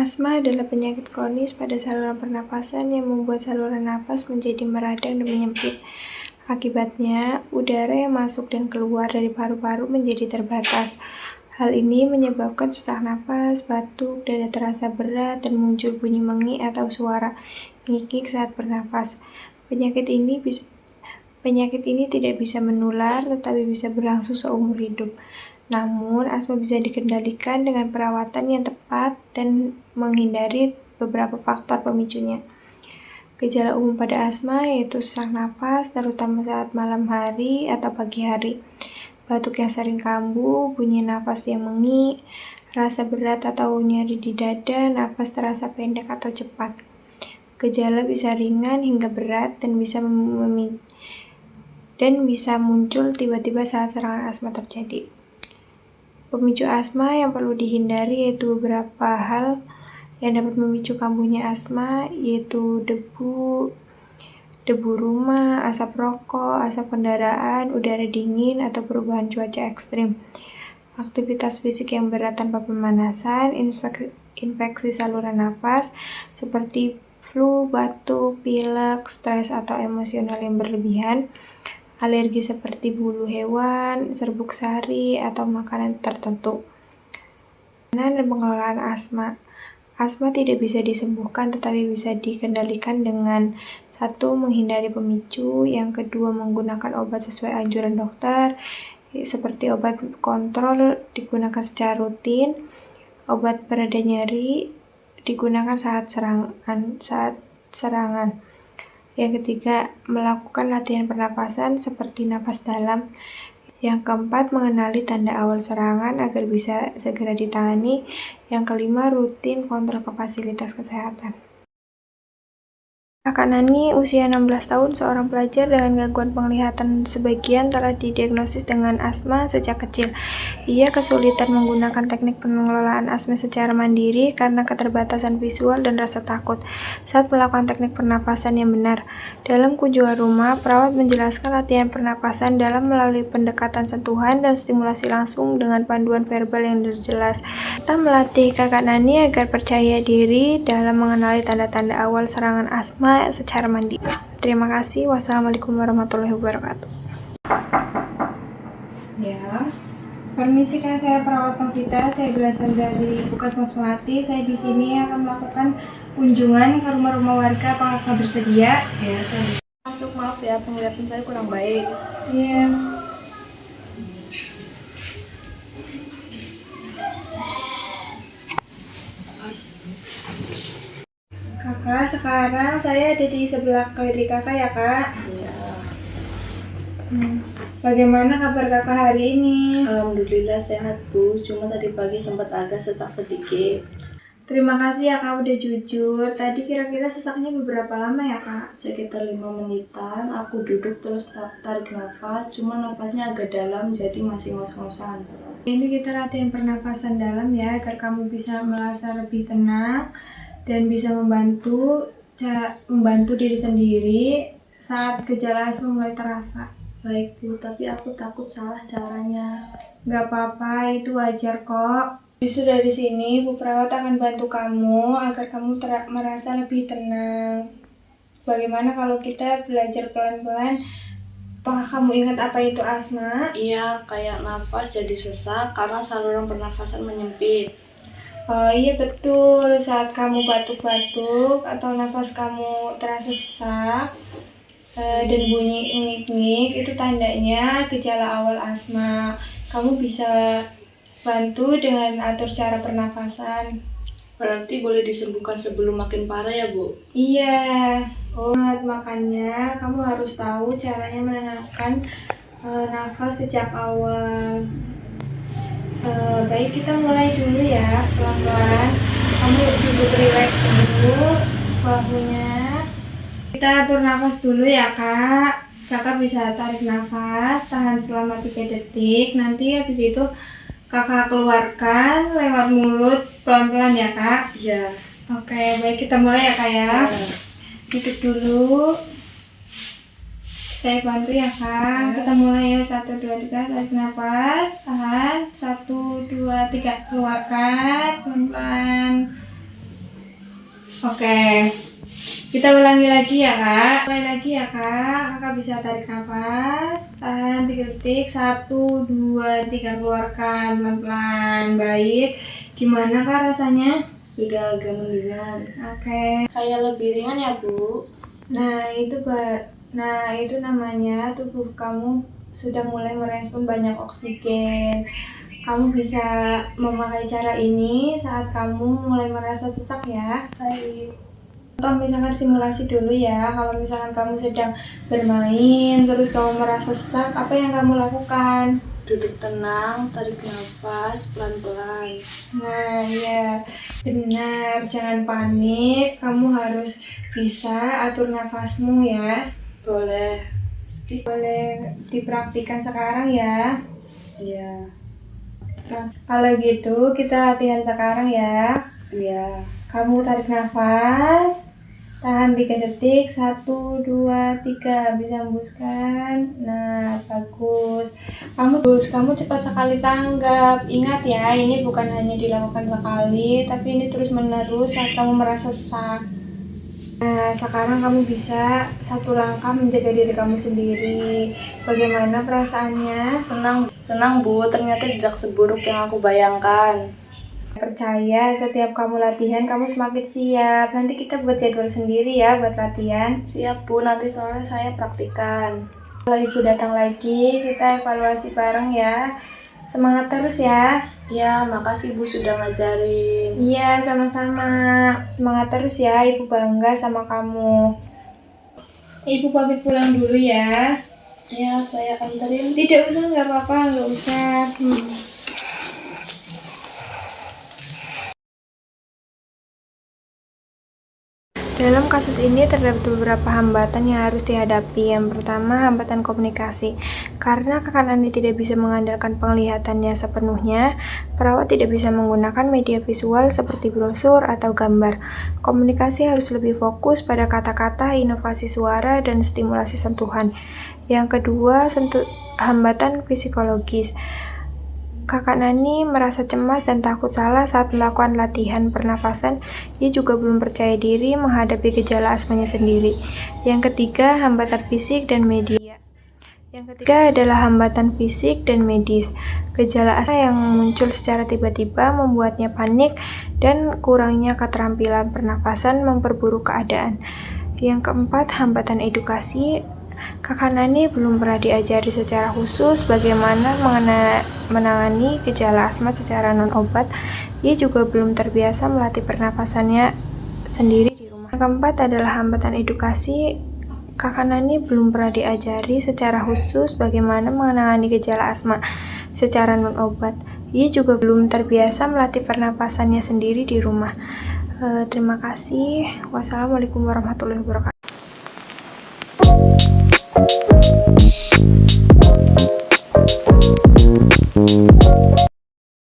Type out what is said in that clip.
Asma adalah penyakit kronis pada saluran pernapasan yang membuat saluran nafas menjadi meradang dan menyempit. Akibatnya, udara yang masuk dan keluar dari paru-paru menjadi terbatas. Hal ini menyebabkan sesak napas, batuk, dada terasa berat, dan muncul bunyi mengi atau suara ngikik saat bernapas. Penyakit ini tidak bisa menular, tetapi bisa berlangsung seumur hidup. Namun, asma bisa dikendalikan dengan perawatan yang tepat dan menghindari beberapa faktor pemicunya. Gejala umum pada asma yaitu sesak napas, terutama saat malam hari atau pagi hari, batuk yang sering kambuh, bunyi napas yang mengi, rasa berat atau nyeri di dada, napas terasa pendek atau cepat. Gejala bisa ringan hingga berat dan bisa muncul tiba-tiba saat serangan asma terjadi. Pemicu asma yang perlu dihindari yaitu beberapa hal yang dapat memicu kambuhnya asma, yaitu debu rumah, asap rokok, asap kendaraan, udara dingin, atau perubahan cuaca ekstrim. Aktivitas fisik yang berat tanpa pemanasan, infeksi saluran nafas seperti flu, batuk, pilek, stres atau emosional yang berlebihan, alergi seperti bulu hewan, serbuk sari, atau makanan tertentu. Dan pengelolaan asma. Asma tidak bisa disembuhkan tetapi bisa dikendalikan dengan 1. Menghindari pemicu, yang kedua menggunakan obat sesuai anjuran dokter, seperti obat kontrol digunakan secara rutin, obat pereda nyeri digunakan saat serangan. Yang ketiga, melakukan latihan pernapasan seperti napas dalam. Yang keempat, mengenali tanda awal serangan agar bisa segera ditangani. Yang kelima, rutin kontrol ke fasilitas kesehatan. Kakak Nani, usia 16 tahun, seorang pelajar dengan gangguan penglihatan sebagian telah didiagnosis dengan asma sejak kecil. Ia kesulitan menggunakan teknik pengelolaan asma secara mandiri karena keterbatasan visual dan rasa takut saat melakukan teknik pernapasan yang benar. Dalam kunjungan rumah, perawat menjelaskan latihan pernapasan dalam melalui pendekatan sentuhan dan stimulasi langsung dengan panduan verbal yang jelas. Kita melatih Kakak Nani agar percaya diri dalam mengenali tanda-tanda awal serangan asma secara mandiri. Terima kasih. Wassalamualaikum warahmatullahi wabarakatuh. Ya, permisi Kak, saya perawat Novita. Saya berasal dari Puskesmas Melati. Saya di sini akan melakukan kunjungan ke rumah-rumah warga. Apakah Kakak bersedia? Ya, saya masuk. Maaf ya, penglihatan saya kurang baik. Iya. Kakak, sekarang saya ada di sebelah kiri Kakak ya Kak? Ya. Bagaimana kabar Kakak hari ini? Alhamdulillah sehat Bu, cuma tadi pagi sempat agak sesak sedikit. Terima kasih ya Kak udah jujur. Tadi kira-kira sesaknya beberapa lama ya Kak? Sekitar 5 menitan, aku duduk terus tarik nafas, cuma nafasnya agak dalam jadi masih ngos-ngosan. Ini kita latihan pernafasan dalam ya, agar kamu bisa merasa lebih tenang dan bisa membantu diri sendiri saat gejala asma mulai terasa. Baik Bu, tapi aku takut salah caranya. Gak apa-apa, itu wajar kok. Justru dari sini, Bu Perawat akan bantu kamu agar kamu merasa lebih tenang. Bagaimana kalau kita belajar pelan-pelan? Apakah kamu ingat apa itu asma? Iya, kayak nafas jadi sesak karena saluran pernafasan menyempit. Oh iya betul, saat kamu batuk-batuk atau nafas kamu terasa sesak dan bunyi ngik-ngik, itu tandanya gejala awal asma. Kamu bisa bantu dengan atur cara pernafasan. Berarti boleh disembuhkan sebelum makin parah ya Bu? Iya, makanya kamu harus tahu caranya menenangkan nafas sejak awal. Baik, kita mulai dulu ya, pelan-pelan. Kamu duduk relax dulu, bahunya. Kita atur nafas dulu ya Kak. Kakak bisa tarik nafas, tahan selama 3 detik. Nanti habis itu Kakak keluarkan lewat mulut pelan-pelan ya Kak. Iya. Oke, baik, kita mulai ya Kak ya. Duduk dulu. Saya bantu ya Kak. Kita mulai ya. 1, 2, 3. Tarik nafas, tahan. 1, 2, 3. Keluarkan pelan-pelan. Oke, kita ulangi lagi ya kak. Mulai lagi ya kak. Kakak bisa tarik nafas, tahan 3 detik, 1, 2, 3, keluarkan pelan-pelan. Baik, gimana kak rasanya? Sudah agak mendingan. Oke. Kayak lebih ringan ya Bu. Nah itu namanya tubuh kamu sudah mulai merespon banyak oksigen. Kamu bisa memakai cara ini saat kamu mulai merasa sesak ya. Baik. Contoh misalkan simulasi dulu ya. Kalau misalkan kamu sedang bermain terus kamu merasa sesak, apa yang kamu lakukan? Duduk tenang, tarik nafas pelan-pelan. Nah ya benar, jangan panik. Kamu harus bisa atur nafasmu ya. Boleh. Boleh dipraktikkan sekarang ya. Iya. Nah, kalau gitu kita latihan sekarang ya. Iya. Kamu tarik nafas, tahan 3 detik, 1, 2, 3, bisa hembuskan. Nah, bagus. Kamu cepat sekali tanggap. Ingat ya, ini bukan hanya dilakukan sekali, tapi ini terus menerus saat kamu merasa sesak. Nah, sekarang kamu bisa satu langkah menjaga diri kamu sendiri. Bagaimana perasaannya? Senang Bu, ternyata tidak seburuk yang aku bayangkan. Percaya, setiap kamu latihan, kamu semakin siap. Nanti kita buat jadwal sendiri ya buat latihan. Siap Bu, nanti sore saya praktikan. Kalau ibu datang lagi, kita evaluasi bareng ya. Semangat terus ya. Ya, makasih Bu sudah ngajarin. Iya, sama-sama. Semangat terus ya, ibu bangga sama kamu. Ibu pamit pulang dulu ya. Ya, saya anterin. Tidak usah, nggak apa-apa, nggak usah. Dalam kasus ini terdapat beberapa hambatan yang harus dihadapi. Yang pertama, hambatan komunikasi. Karena kakak Nani tidak bisa mengandalkan penglihatannya sepenuhnya, perawat tidak bisa menggunakan media visual seperti brosur atau gambar. Komunikasi harus lebih fokus pada kata-kata, inovasi suara, dan stimulasi sentuhan. Yang kedua, hambatan psikologis. Kakak Nani merasa cemas dan takut salah saat melakukan latihan pernapasan. Ia juga belum percaya diri menghadapi gejala asmanya sendiri. Yang ketiga, hambatan fisik dan media. Yang ketiga adalah hambatan fisik dan medis. Gejala asma yang muncul secara tiba-tiba membuatnya panik dan kurangnya keterampilan pernapasan memperburuk keadaan. Yang keempat, hambatan edukasi. Kakak Nani belum pernah diajari secara khusus bagaimana menangani gejala asma secara non-obat. Ia juga belum terbiasa melatih pernapasannya sendiri di rumah. Yang keempat adalah hambatan edukasi. Kakak Nani belum pernah diajari secara khusus bagaimana menangani gejala asma secara non-obat. Ia juga belum terbiasa melatih pernapasannya sendiri di rumah. Terima kasih. Wassalamualaikum warahmatullahi wabarakatuh.